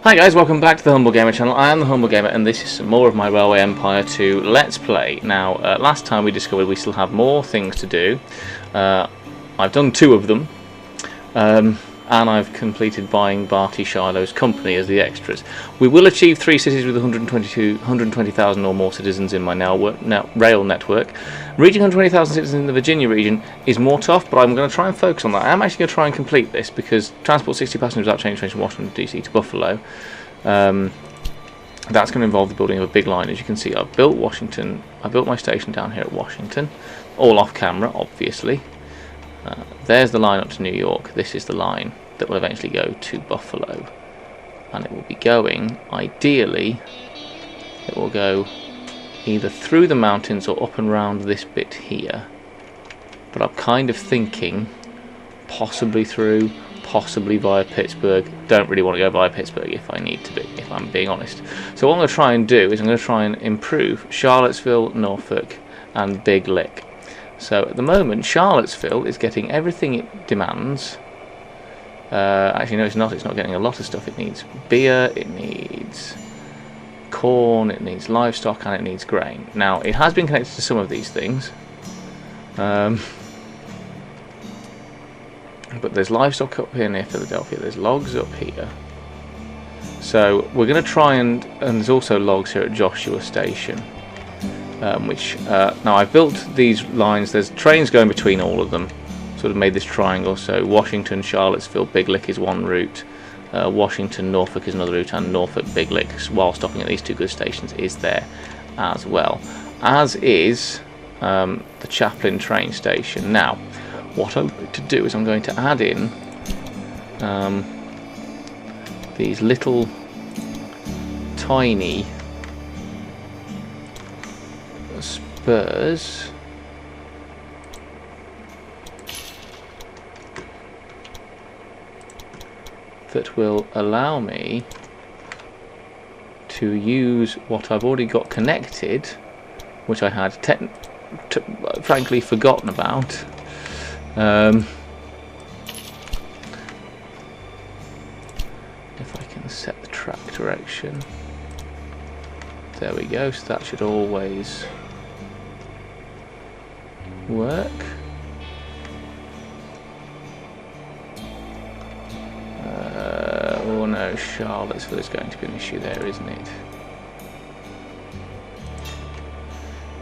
Hi guys, welcome back to the Humble Gamer channel. I am the Humble Gamer and this is some more of my Railway Empire 2 Let's Play. Now, last time we discovered we still have more things to do. I've done 2 of them, and I've completed buying Barty Shiloh's company as the extras. We will achieve 3 cities with 120,000 or more citizens in my rail network. Reaching 120,000 citizens in the Virginia region is more tough, but I'm going to try and focus on that. I'm actually going to try and complete this because transport 60 passengers without change trains from Washington DC to Buffalo. That's going to involve the building of a big line. As you can see, I've built Washington. I built my station down here at Washington, all off camera, obviously. There's the line up to New York. This is the line that will eventually go to Buffalo, and it will be going, ideally, it will go either through the mountains or up and round this bit here, but I'm kind of thinking possibly through, possibly via Pittsburgh. Don't really want to go via Pittsburgh if I need to be, if I'm being honest. So what I'm going to try and do is I'm going to try and improve Charlottesville, Norfolk and Big Lick. So at the moment Charlottesville is getting everything it demands. Actually no, it's not getting a lot of stuff. It needs beer, it needs corn, it needs livestock, and it needs grain. Now it has been connected to some of these things, but there's livestock up here near Philadelphia, there's logs up here, so we're going to try and there's also logs here at Joshua Station, which now I've built these lines. There's trains going between all of them, sort of made this triangle. So Washington, Charlottesville, Big Lick is one route, Washington, Norfolk is another route, and Norfolk, Big Lick, while stopping at these 2 good stations, is there as well, as is the Chaplin train station. Now what I'm going to do is I'm going to add in these little tiny spurs that will allow me to use what I've already got connected, which I had frankly forgotten about. If I can set the track direction, there we go, so that should always work. Oh no, Charlottesville is going to be an issue there, isn't it?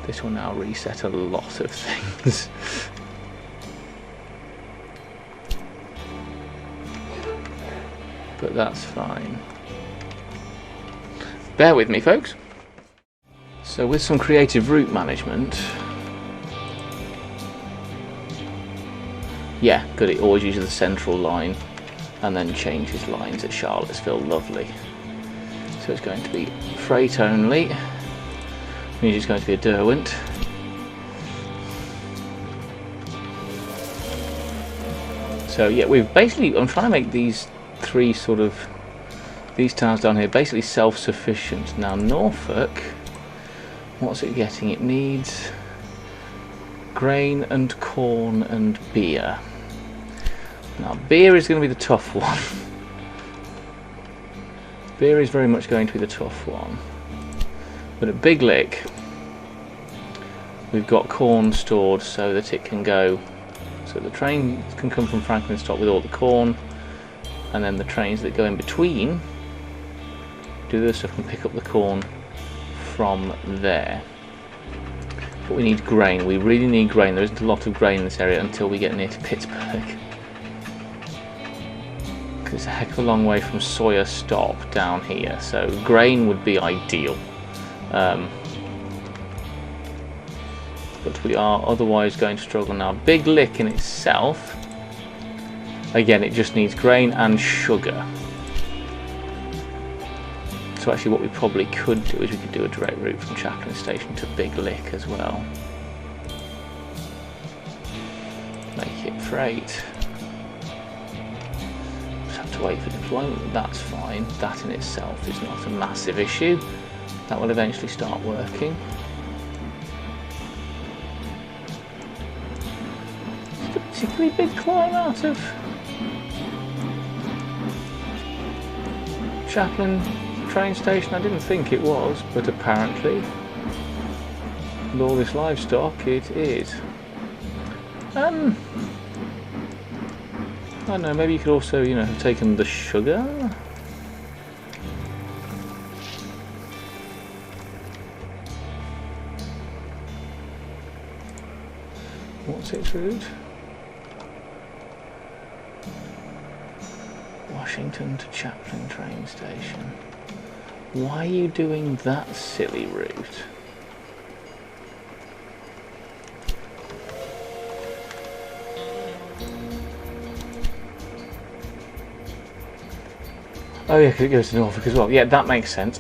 This will now reset a lot of things. But that's fine. Bear with me, folks. So with some creative route management, yeah, good, it always uses the central line and then changes lines at Charlottesville. Lovely. So it's going to be freight only, means it's going to be a Derwent. So yeah, we've basically, I'm trying to make these 3 sort of, these towns down here basically self-sufficient. Now Norfolk, what's it getting? It needs grain and corn and beer. Now beer is going to be the tough one. Beer is very much going to be the tough one. But at Big Lick we've got corn stored so that it can go, so the train can come from Franklin stop with all the corn, and then the trains that go in between do the other stuff and pick up the corn from there. But we need grain. We really need grain. There isn't a lot of grain in this area until we get near to Pittsburgh. It's a heck of a long way from Sawyer stop down here, so grain would be ideal. But we are otherwise going to struggle now. Big Lick in itself, again, it just needs grain and sugar. So actually what we probably could do is we could do a direct route from Chaplin Station to Big Lick as well. Make it freight. Just have to wait for deployment, but that's fine. That in itself is not a massive issue. That will eventually start working. It's a particularly big climb out of Chaplin train station? I didn't think it was, but apparently with all this livestock it is. I don't know, maybe you could also, you know, have taken the sugar. What's its route? Washington to Chaplin train station. Why are you doing that silly route? Oh yeah, because it goes to Norfolk as well. Yeah, that makes sense.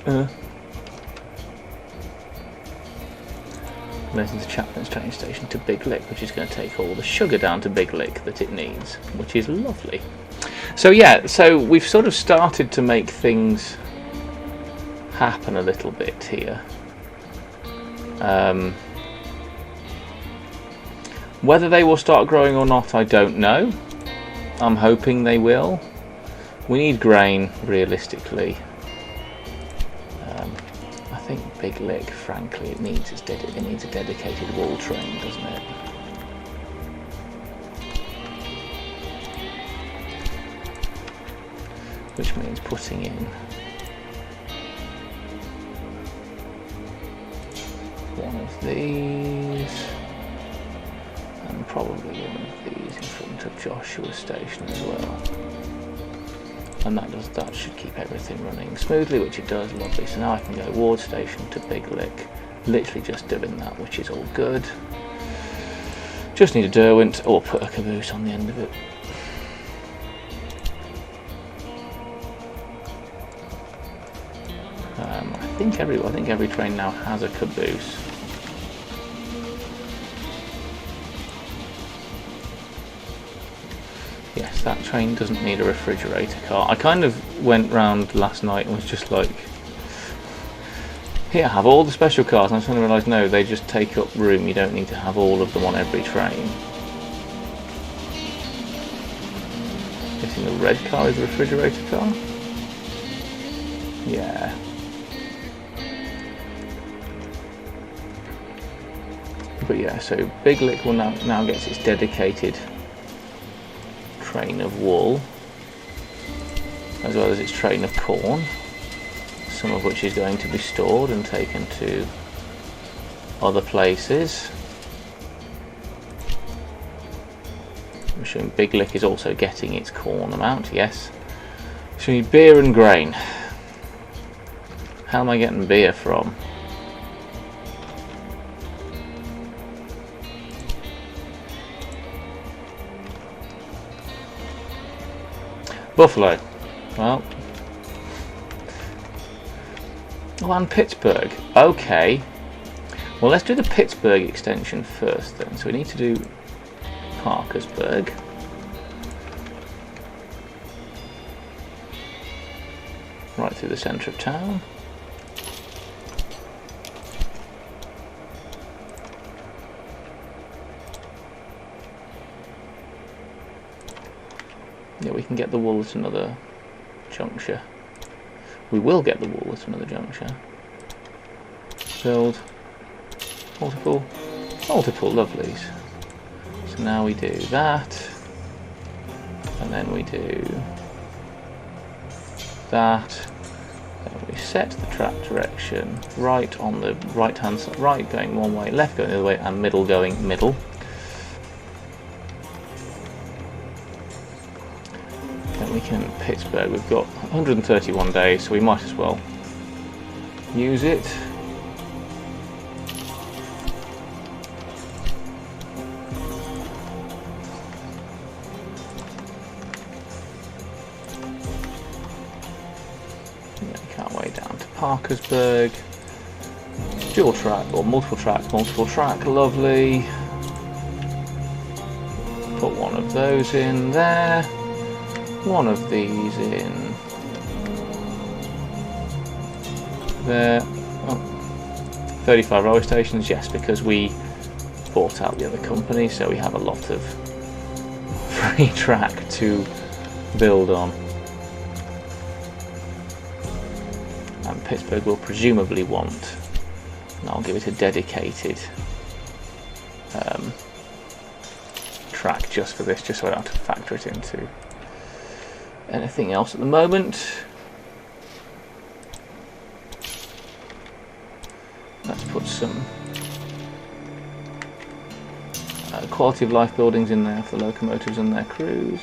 Relating to Chaplin's train station to Big Lick, which is going to take all the sugar down to Big Lick that it needs, which is lovely. So yeah, so we've sort of started to make things happen a little bit here. Whether they will start growing or not, I don't know. I'm hoping they will. We need grain, realistically. I think Big Lick, frankly, it needs a dedicated wool train, doesn't it? Which means putting in one of these, and probably one of these in front of Joshua's station as well. And that should keep everything running smoothly, which it does. Lovely. So now I can go Ward Station to Big Lick, literally just doing that, which is all good. Just need a Derwent, or put a caboose on the end of it. I think every train now has a caboose. Yes, that train doesn't need a refrigerator car. I kind of went round last night and was just like, here, have all the special cars, and I suddenly realised, no, they just take up room. You don't need to have all of them on every train. Guessing the red car is the refrigerator car? Yeah. But yeah, so Big Lick will now gets its dedicated train of wool, as well as its train of corn, some of which is going to be stored and taken to other places. I'm assuming Big Lick is also getting its corn amount, yes. So we need beer and grain. How am I getting beer from? Buffalo. Well. Oh, and Pittsburgh. Okay. Well, let's do the Pittsburgh extension first then. So we need to do Parkersburg. Right through the centre of town. Yeah, we can get the wool at another juncture. We will get the wool at another juncture. Build multiple lovelies. So now we do that, and then we do that. Then we set the track direction right on the right hand side, right going one way, left going the other way, and middle going middle. We can Pittsburgh, we've got 131 days, so we might as well use it. Make our way down to Parkersburg. Dual track or multiple track, lovely. Put one of those in there. One of these in there. Oh, 35 railway stations, yes, because we bought out the other company, so we have a lot of free track to build on. Pittsburgh will presumably want, and I'll give it a dedicated track just for this, just so I don't have to factor it into anything else at the moment. Let's put some quality of life buildings in there for the locomotives and their crews.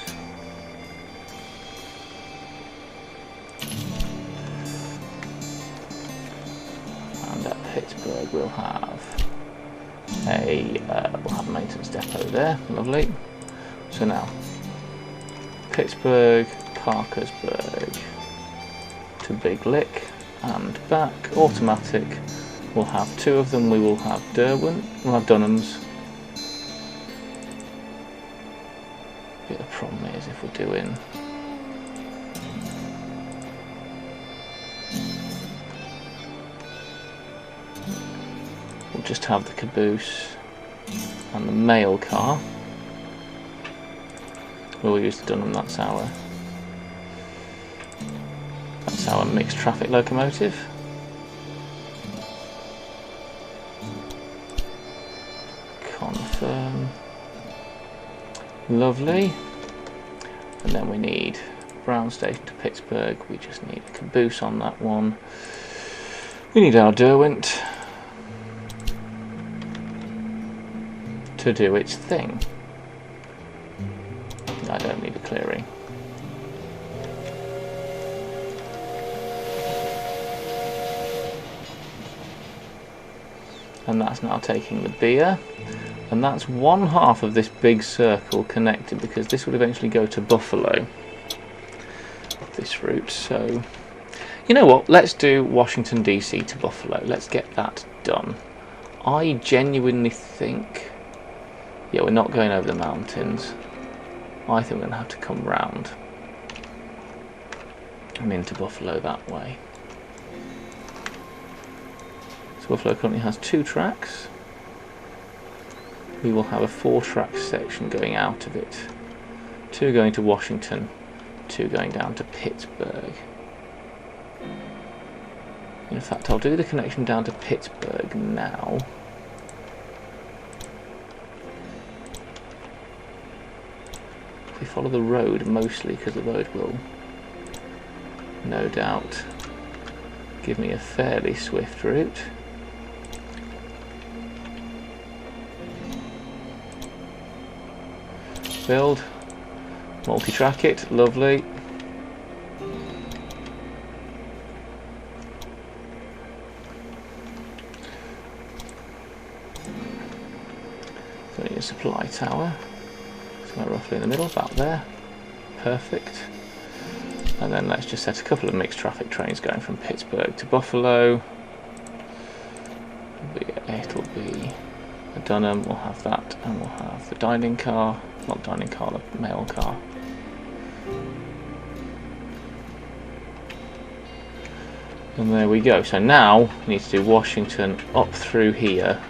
And at Pittsburgh we'll have a maintenance depot there. Lovely. So now Pittsburgh, Parkersburg to Big Lick and back. Automatic. We'll have two of them. We will have Derwent. We'll have Dunhams. But the problem is if we're doing we'll just have the caboose and the mail car. We'll use the Dunham. That's our mixed traffic locomotive. Confirm. Lovely. And then we need Brown Station to Pittsburgh. We just need a caboose on that one. We need our Derwent to do its thing. I don't need a clearing. And that's now taking the beer. And that's one half of this big circle connected, because this would eventually go to Buffalo, this route. So, you know what, let's do Washington DC to Buffalo. Let's get that done. I genuinely think, yeah, we're not going over the mountains. I think we're going to have to come round and into Buffalo that way. So Buffalo currently has 2 tracks. We will have a 4-track section going out of it. 2 going to Washington, 2 going down to Pittsburgh. In fact, I'll do the connection down to Pittsburgh now. If we follow the road mostly, because the road will no doubt give me a fairly swift route. Build, multi-track it, lovely. So we need a supply tower, somewhere roughly in the middle, about there, perfect. And then let's just set a couple of mixed traffic trains going from Pittsburgh to Buffalo. It'll be a Dunham, we'll have that, and we'll have the dining car. Not dining car, the mail car. And there we go. So now we need to do Washington up through here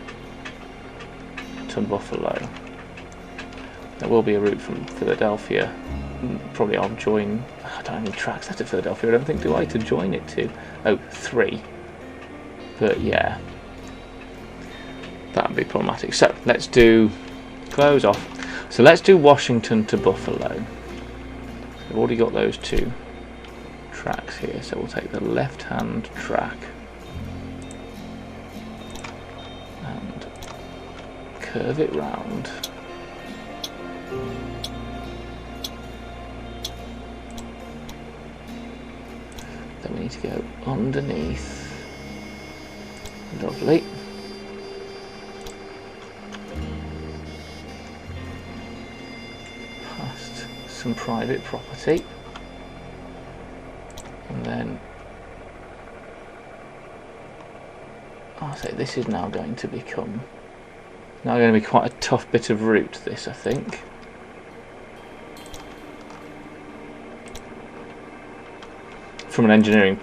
to Buffalo. There will be a route from Philadelphia. Probably I'll join. I don't have any tracks out to Philadelphia, I don't think, do I, to join it to? Oh, 3. But yeah, that would be problematic. So let's do close off. So let's do Washington to Buffalo. We've already got those 2 tracks here, so we'll take the left-hand track and curve it round. Then we need to go underneath. Lovely. Some private property, and then I'll say this is now going to be quite a tough bit of route, this, I think. From an engineering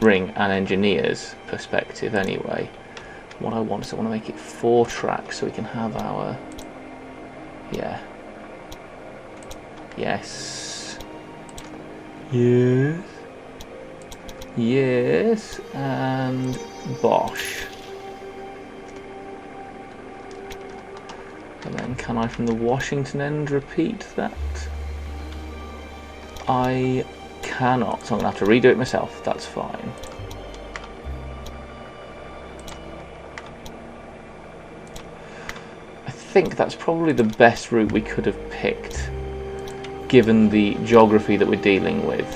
and engineer's perspective anyway. What I want is I want to make it 4 tracks so we can have our, yeah. Yes. Yes. Yes, and Bosch. And then can I from the Washington end repeat that? I cannot, so I'm going to have to redo it myself. That's fine. I think that's probably the best route we could have picked, given the geography that we're dealing with.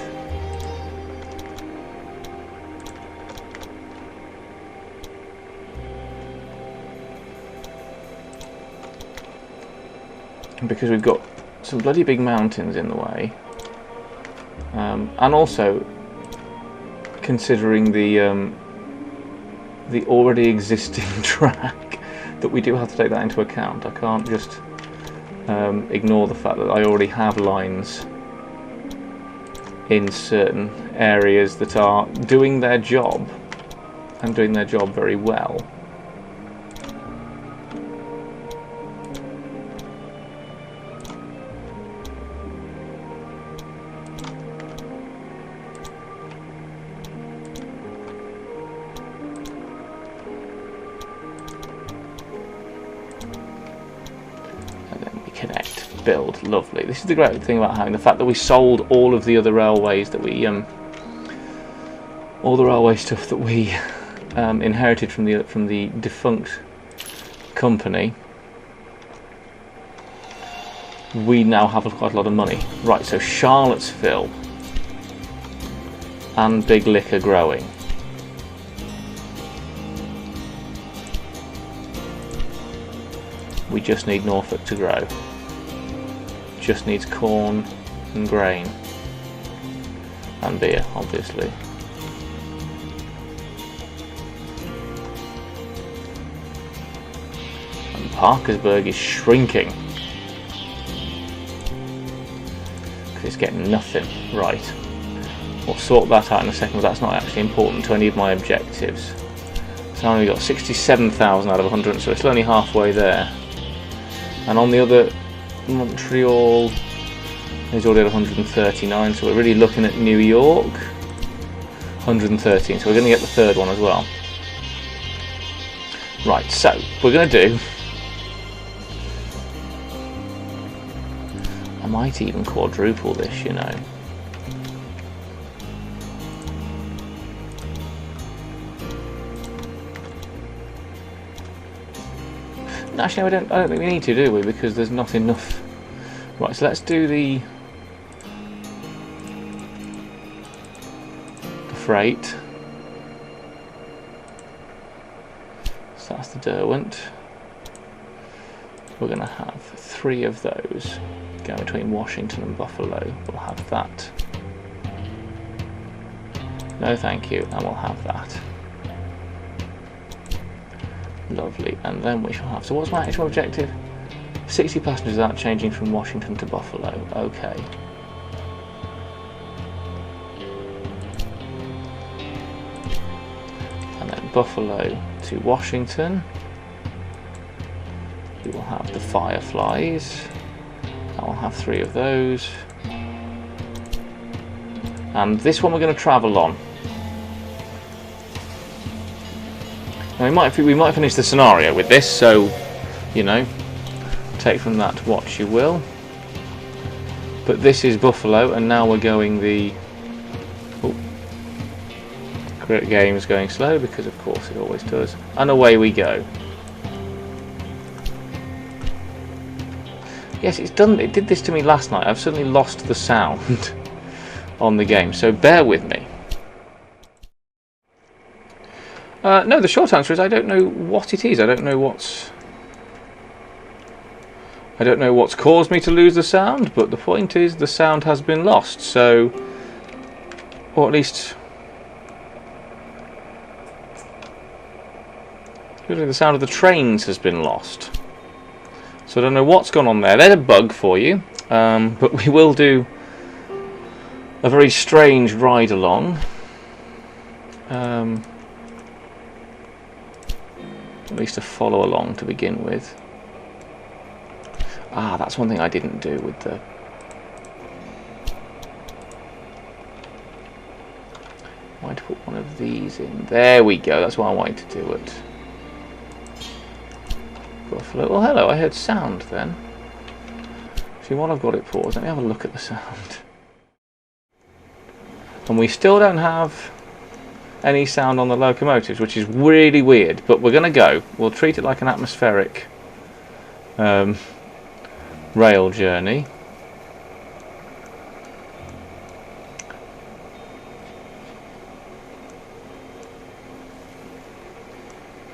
Because we've got some bloody big mountains in the way. And also, considering the already existing track, that we do have to take that into account. I can't just ignore the fact that I already have lines in certain areas that are doing their job, and doing their job very well. Connect, build, lovely. This is the great thing about having the fact that we sold all of the other railways that we, all the railway stuff that we inherited from the defunct company. We now have quite a lot of money. Right, so Charlottesville and Big Lick are growing. We just need Norfolk to grow. Just needs corn and grain. And beer, obviously. And Parkersburg is shrinking. Because it's getting nothing. Right. We'll sort that out in a second, but that's not actually important to any of my objectives. So I only got 67,000 out of 100, so it's only halfway there. And on the other, Montreal is already at 139, so we're really looking at New York. 113, so we're going to get the third one as well. Right, so we're going to do... I might even quadruple this, you know. Actually, no, I don't think we need to, do we? Because there's not enough. Right, so let's do the freight. So that's the Derwent. We're going to have 3 of those going between Washington and Buffalo. We'll have that. No, thank you, and we'll have that. Lovely, and then we shall have... So what's my actual objective? 60 passengers without changing from Washington to Buffalo. Okay. And then Buffalo to Washington. We will have the Fireflies. I'll have 3 of those. And this one we're going to travel on. Now we might finish the scenario with this, so, you know, take from that what you will. But this is Buffalo, and now we're going the... Oh, great game is going slow, because of course it always does. And away we go. Yes, it's done. It did this to me last night. I've suddenly lost the sound on the game, so bear with me. No, the short answer is I don't know what it is. I don't know what's caused me to lose the sound, but the point is the sound has been lost. So, or at least the sound of the trains has been lost. So I don't know what's gone on there. There's a bug for you, but we will do a very strange ride along. At least to follow along to begin with. Ah, that's one thing I didn't do with the Why to put one of these in? There we go. That's what I wanted to do it. Buffalo. Well, hello. I heard sound then. See, while I've got it paused, let me have a look at the sound. And we still don't have any sound on the locomotives, which is really weird. But we're going to go. We'll treat it like an atmospheric rail journey.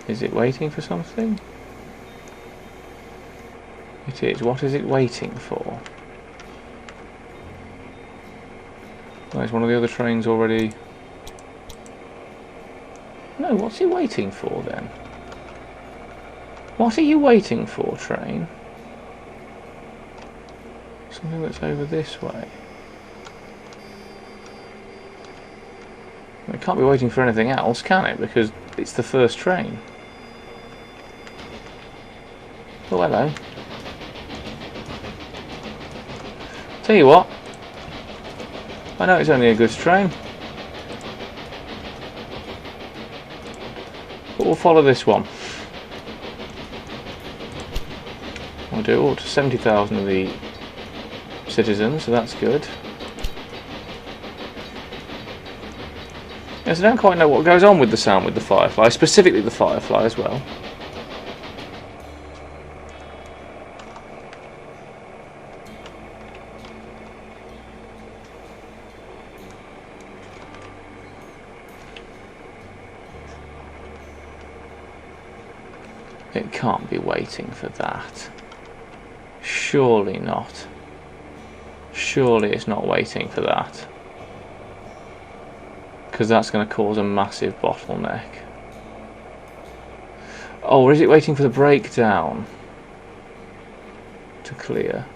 Is it waiting for something? It is. What is it waiting for? Oh, is one of the other trains already... No, what's it waiting for then? What are you waiting for, train? Something that's over this way. It can't be waiting for anything else, can it? Because it's the first train. Oh, hello. Tell you what, I know it's only a goods train, but we'll follow this one. We'll do all to 70,000 of the citizens, so that's good. Yes, I don't quite know what goes on with the sound with the Firefly, specifically the Firefly as well. It can't be waiting for that. Surely not. Surely it's not waiting for that. Because that's going to cause a massive bottleneck. Oh, or is it waiting for the breakdown to clear?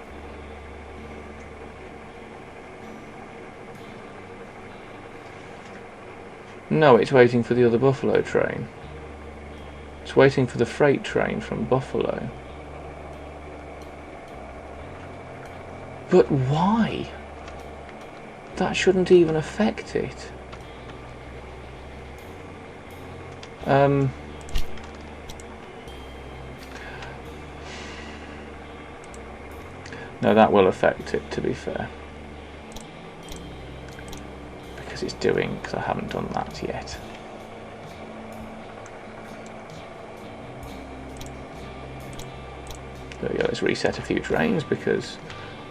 No, it's waiting for the other Buffalo train. It's waiting for the freight train from Buffalo. But why? That shouldn't even affect it. No, that will affect it, to be fair. Because it's doing, because I haven't done that yet. There we go, let's reset a few trains because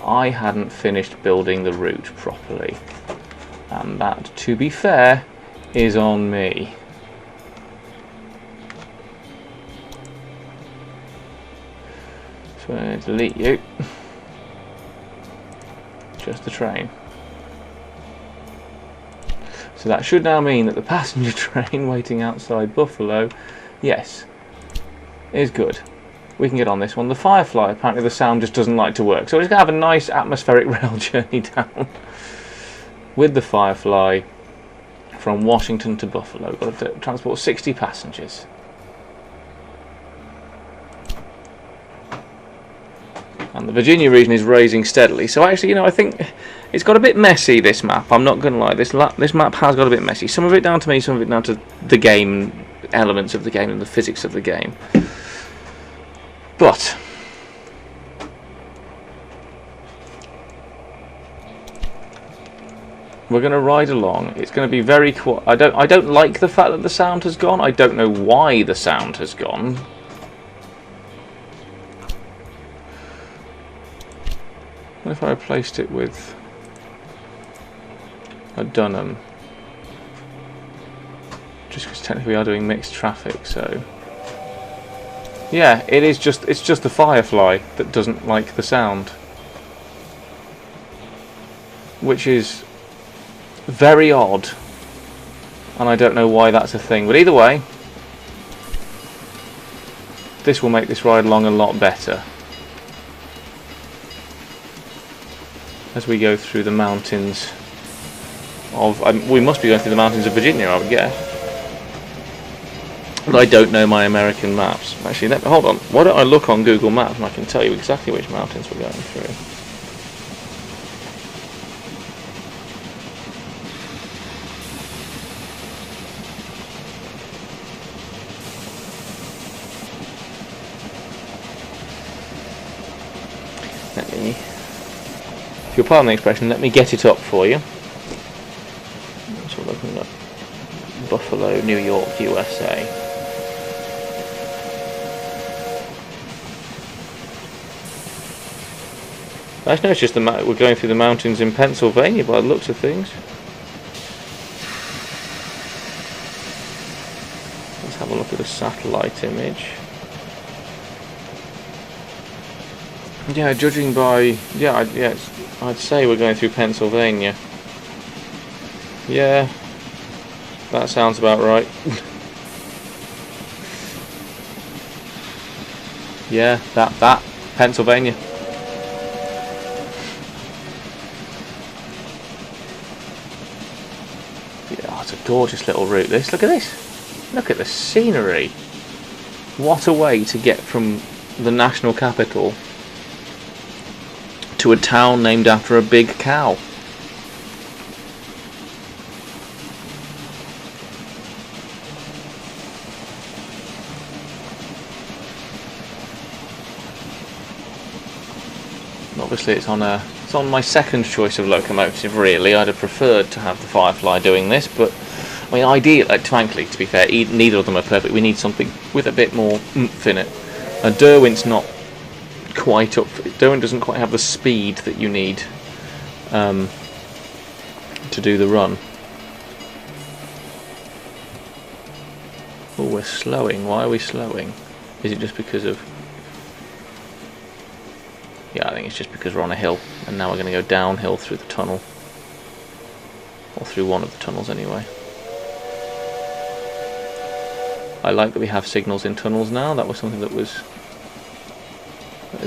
I hadn't finished building the route properly. And that, to be fair, is on me. So I'm going to delete you. Just the train. So that should now mean that the passenger train waiting outside Buffalo, yes, is good. We can get on this one. The Firefly, apparently the sound just doesn't like to work. So we're just going to have a nice atmospheric rail journey down with the Firefly from Washington to Buffalo. Got to transport 60 passengers. And the Virginia region is raising steadily. So actually, you know, I think it's got a bit messy, this map. I'm not going to lie. This map has got a bit messy. Some of it down to me, some of it down to the game, elements of the game and the physics of the game. But we're going to ride along. It's going to be very quiet. I don't like the fact that the sound has gone. I don't know why the sound has gone. What if I replaced it with a Dunham? Just because technically we are doing mixed traffic, so yeah, it's just the Firefly that doesn't like the sound, which is very odd, and I don't know why that's a thing. But either way, this will make this ride along a lot better as we go through the mountains of... we must be going through the mountains of Virginia, I would guess. But I don't know my American maps. Actually, hold on. Why don't I look on Google Maps and I can tell you exactly which mountains we're going through. If you'll pardon the expression, let me get it up for you. So we're looking at Buffalo, New York, USA. I know it's just we're going through the mountains in Pennsylvania by the looks of things. Let's have a look at the satellite image. Yeah, judging by I'd say we're going through Pennsylvania. Yeah, that sounds about right. Yeah, that Pennsylvania. Yeah, it's a gorgeous little route. This, look at this. Look at the scenery. What a way to get from the national capital to a town named after a big cow. Obviously it's on my second choice of locomotive really. I'd have preferred to have the Firefly doing this, but I mean ideally, frankly, to be fair, neither of them are perfect. We need something with a bit more oomph in it. Derwent's not quite up. Derwent doesn't quite have the speed that you need to do the run. Oh, we're slowing. Why are we slowing? Is it just because of... Yeah, I think it's just because we're on a hill, and now we're going to go downhill through the tunnel. Or through one of the tunnels anyway. I like that we have signals in tunnels now. That was something that is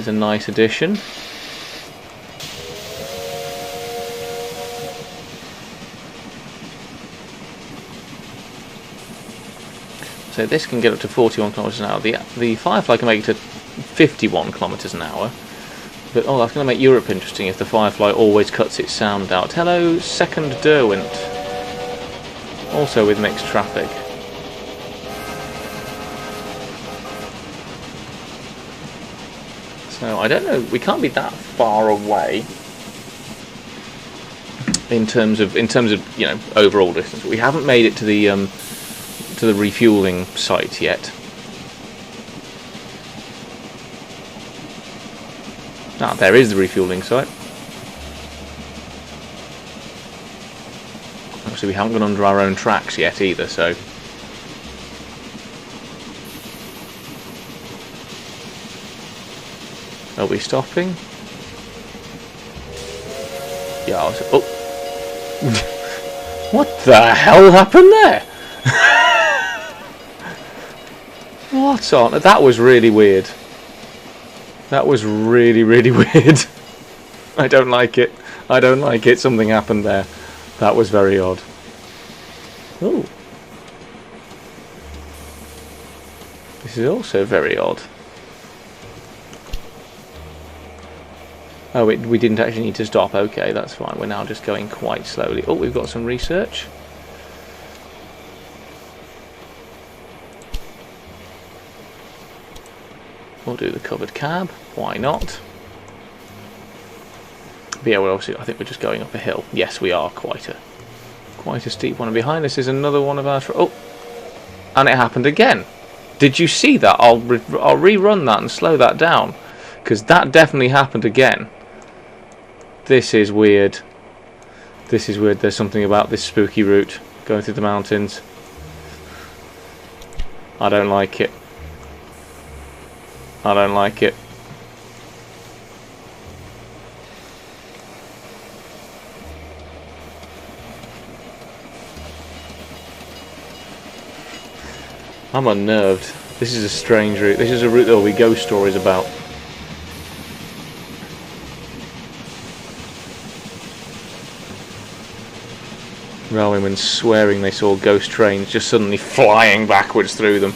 a nice addition. So this can get up to 41 kilometers an hour. The Firefly can make it to 51 kilometers an hour. But oh, that's going to make Europe interesting if the Firefly always cuts its sound out. Hello, second Derwent. Also with mixed traffic. So I don't know. We can't be that far away in terms of overall distance. We haven't made it to the refueling site yet. Ah, there is the refueling site. Obviously, we haven't gone under our own tracks yet either, so. Are we stopping? Yeah, oh. What the hell happened there? What's on? That was really weird. That was really, really weird. I don't like it. I don't like it. Something happened there. That was very odd. Oh. This is also very odd. Oh, we didn't actually need to stop. Okay, that's fine. We're now just going quite slowly. Oh, we've got some research. We'll do the covered cab. Why not? But yeah, I think we're just going up a hill. Yes, we are quite a steep one. And behind us is another one of our... Oh, and it happened again. Did you see that? I'll rerun that and slow that down, because that definitely happened again. This is weird. This is weird. There's something about this spooky route going through the mountains. I don't like it. I don't like it. I'm unnerved. This is a strange route. This is a route there will be ghost stories about. Railwaymen swearing they saw ghost trains just suddenly flying backwards through them.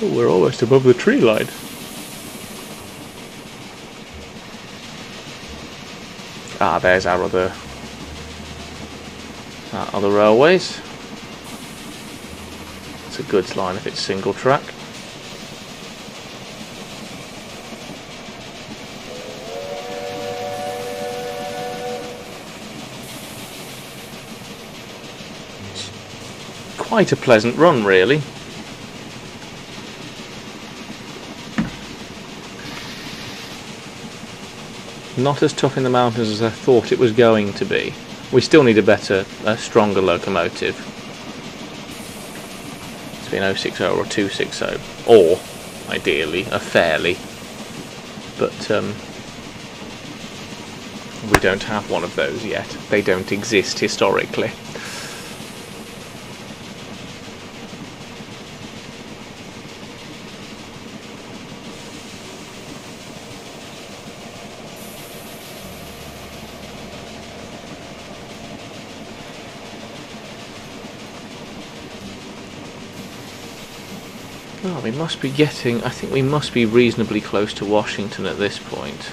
Oh, we're almost above the tree line. Ah, there's our other railways. It's a goods line if it's single track. It's quite a pleasant run, really. Not as tough in the mountains as I thought it was going to be. We still need a stronger locomotive. It's been 060 or 260, or ideally a Fairley, but we don't have one of those yet. They don't exist historically. Oh, we must be getting... I think we must be reasonably close to Washington at this point.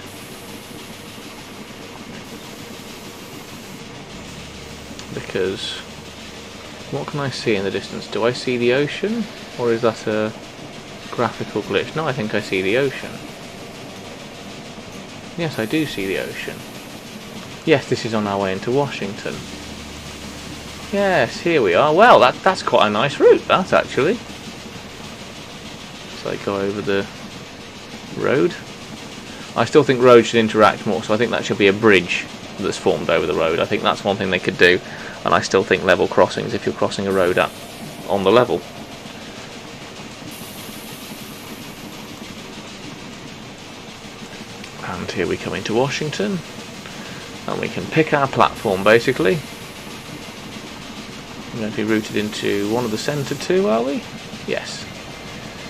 Because... what can I see in the distance? Do I see the ocean? Or is that a graphical glitch? No, I think I see the ocean. Yes, I do see the ocean. Yes, this is on our way into Washington. Yes, here we are. Well, that's quite a nice route, that, actually. So I go over the road. I still think roads should interact more, so I think that should be a bridge that's formed over the road. I think that's one thing they could do, and I still think level crossings if you're crossing a road on the level. And here we come into Washington, and we can pick our platform basically. We're going to be routed into one of the centre two, are we? Yes.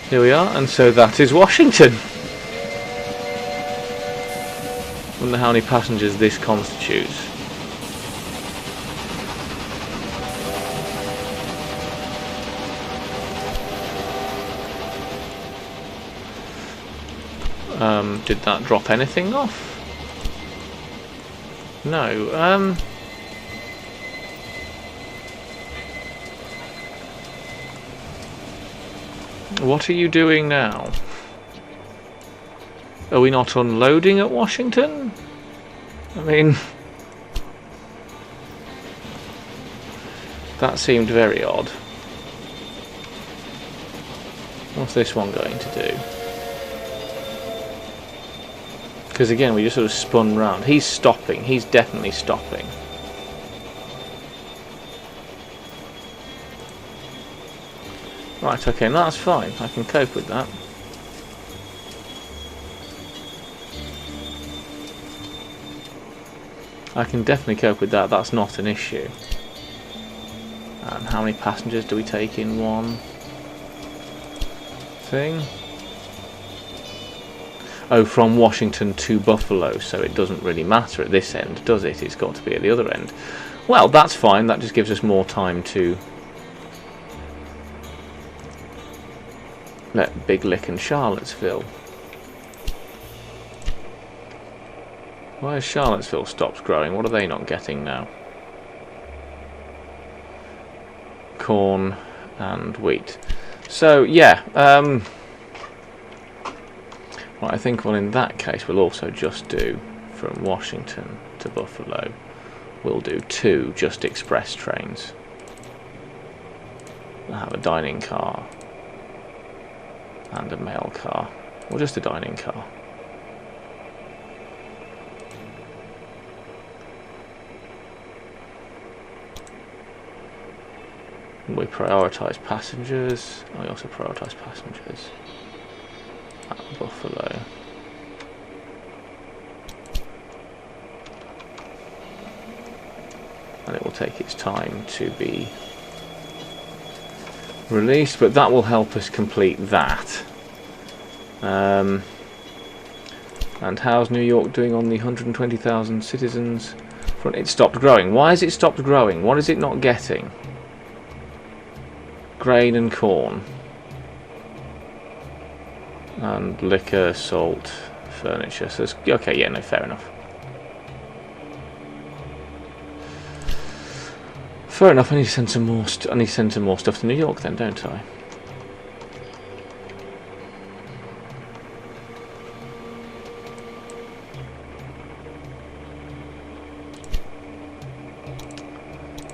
Here we are, and so that is Washington. Wonder how many passengers this constitutes. Did that drop anything off? No. What are you doing now? Are we not unloading at Washington? I mean... that seemed very odd. What's this one going to do? Because again, we just sort of spun round. He's stopping. He's definitely stopping. Right, okay, no, that's fine. I can cope with that. I can definitely cope with that. That's not an issue. And how many passengers do we take in one thing? Oh, from Washington to Buffalo, so it doesn't really matter at this end, does it? It's got to be at the other end. Well, that's fine. That just gives us more time to let Big Lick and Charlottesville. Why has Charlottesville stopped growing? What are they not getting now? Corn and wheat. So, yeah. Well, I think, well, in that case, we'll also just do from Washington to Buffalo. We'll do 2 just express trains. We'll have a dining car and a mail car, or just a dining car. We prioritise passengers. I also prioritise passengers at Buffalo. And it will take its time to be released, but that will help us complete that. And how's New York doing on the 120,000 citizens front? It stopped growing. Why has it stopped growing? What is it not getting? Grain and corn. And liquor, salt, furniture. So it's, okay, yeah, no, fair enough. Fair enough. I need to send some more. I need to send some more stuff to New York then, don't I?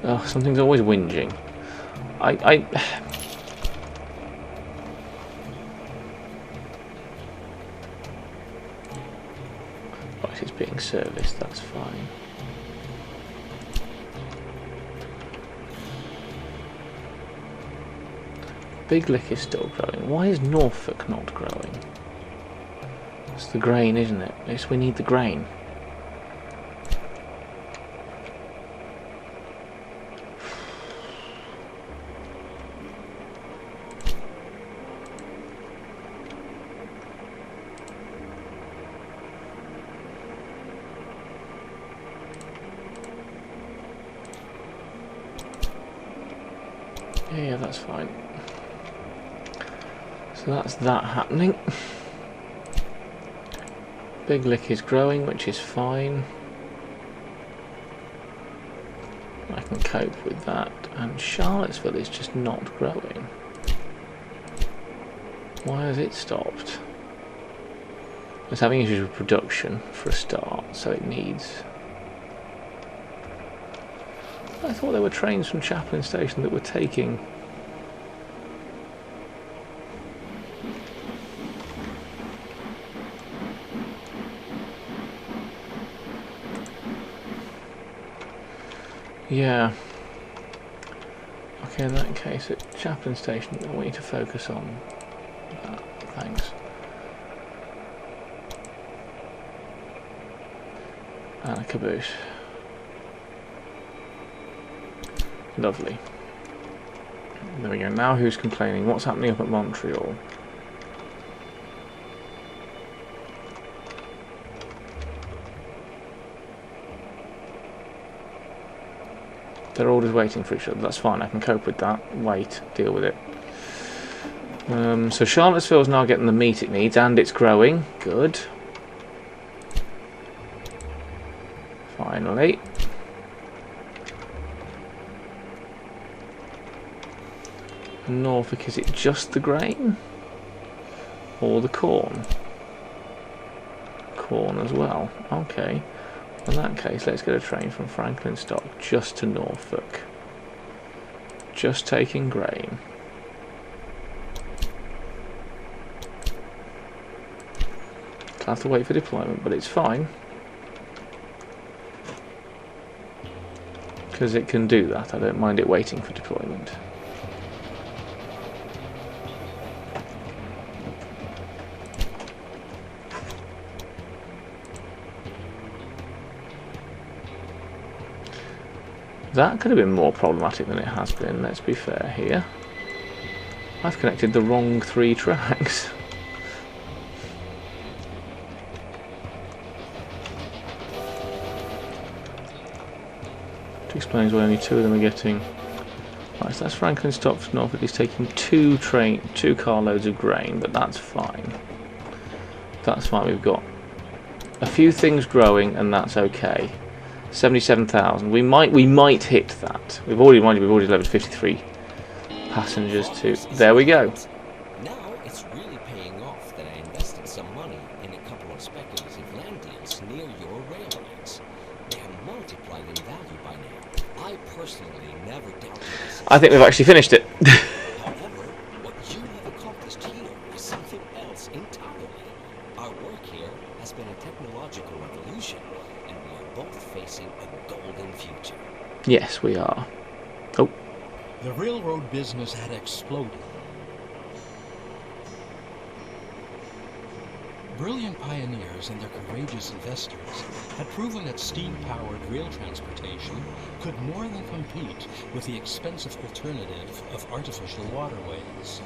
Oh, something's always whinging. Right, it's being serviced, that's fine. Big Lick is still growing. Why is Norfolk not growing? It's the grain, isn't it? Yes, we need the grain. Yeah, that's fine. So that's that happening. Big Lick is growing, which is fine. I can cope with that. And Charlottesville is just not growing. Why has it stopped? It's having issues with production for a start, so it needs... I thought there were trains from Chaplin Station that were taking... Yeah. Okay, in that case, at Chaplin Station, I want you to focus on that. Thanks. And a caboose. Lovely. There we go. Now who's complaining? What's happening up at Montreal? They're all just waiting for each other. That's fine. I can cope with that. Wait. Deal with it. So Charlottesville's now getting the meat it needs, and it's growing. Good. Finally. Norfolk, is it just the grain? Or the corn? Corn as well. Okay. In that case, let's get a train from Franklin Stock just to Norfolk. Just taking grain. I'll have to wait for deployment, but it's fine. Because it can do that. I don't mind it waiting for deployment. That could have been more problematic than it has been, let's be fair here. I've connected the wrong 3 tracks. Which explains why only 2 of them are getting... Right, so that's Franklin Stock to Norfolk. He's taking 2 carloads of grain, but that's fine. That's fine, we've got a few things growing and that's okay. 77,000. We might hit that. We've already delivered 53 passengers to. There we go. Now it's really paying off that I invested some money in a couple of speculative land deals near your rail lines. They have multiplied in value by now. I personally never doubted this. I think we've actually finished it. However, what you have accomplished here is something else entirely. Our work here has been a technological revolution. Both facing a golden future. Yes, we are. Oh. The railroad business had exploded. Brilliant pioneers and their courageous investors had proven that steam-powered rail transportation could more than compete with the expensive alternative of artificial waterways.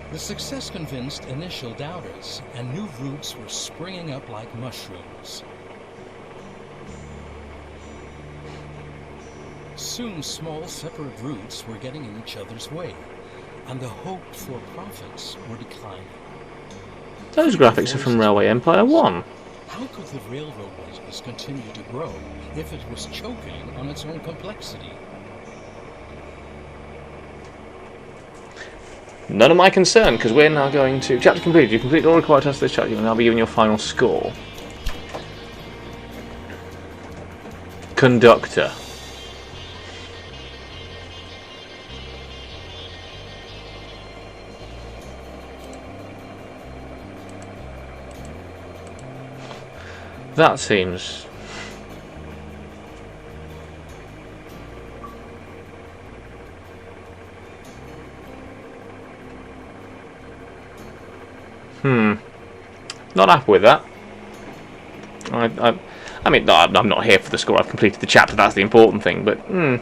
The success convinced initial doubters, and new routes were springing up like mushrooms. Soon, small, separate routes were getting in each other's way, and the hope for profits were declining. Those graphics are from Railway Empire 1. How could the railroad business continue to grow if it was choking on its own complexity? None of my concern, because we're now going to... Chapter completed. You completed all required tasks for this chapter. You will now be given your final score. Conductor. That seems... Not happy with that. I mean, no, I'm not here for the score. I've completed the chapter. That's the important thing. But was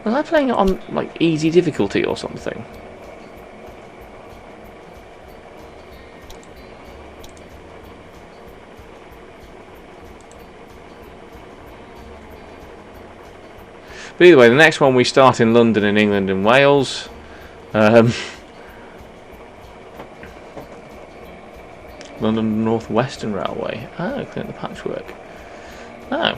I playing it on like easy difficulty or something? But either way, the next one we start in London, in England, and Wales. London North Western Railway. Oh, clean the patchwork. Oh,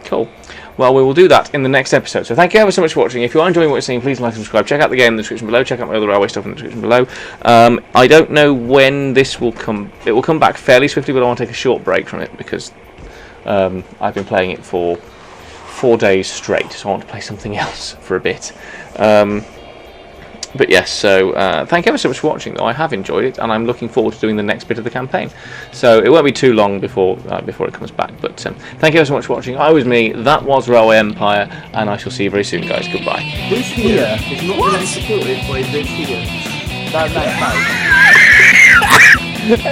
cool. Well, we will do that in the next episode. So thank you ever so much for watching. If you are enjoying what you're seeing, please like and subscribe. Check out the game in the description below. Check out my other railway stuff in the description below. I don't know when this will come. It will come back fairly swiftly, but I want to take a short break from it because I've been playing it for 4 days straight. So I want to play something else for a bit. But yes, so thank you ever so much for watching, though. I have enjoyed it, and I'm looking forward to doing the next bit of the campaign. So it won't be too long before it comes back. But thank you ever so much for watching. I was me, that was Railway Empire, and I shall see you very soon, guys. Goodbye. This here is not going to be supported by this here. No.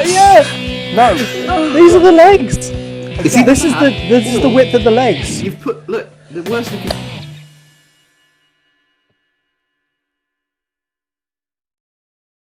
Yeah! No! These are the legs! You see, this is the width of the legs. You've put, look, the worst we can...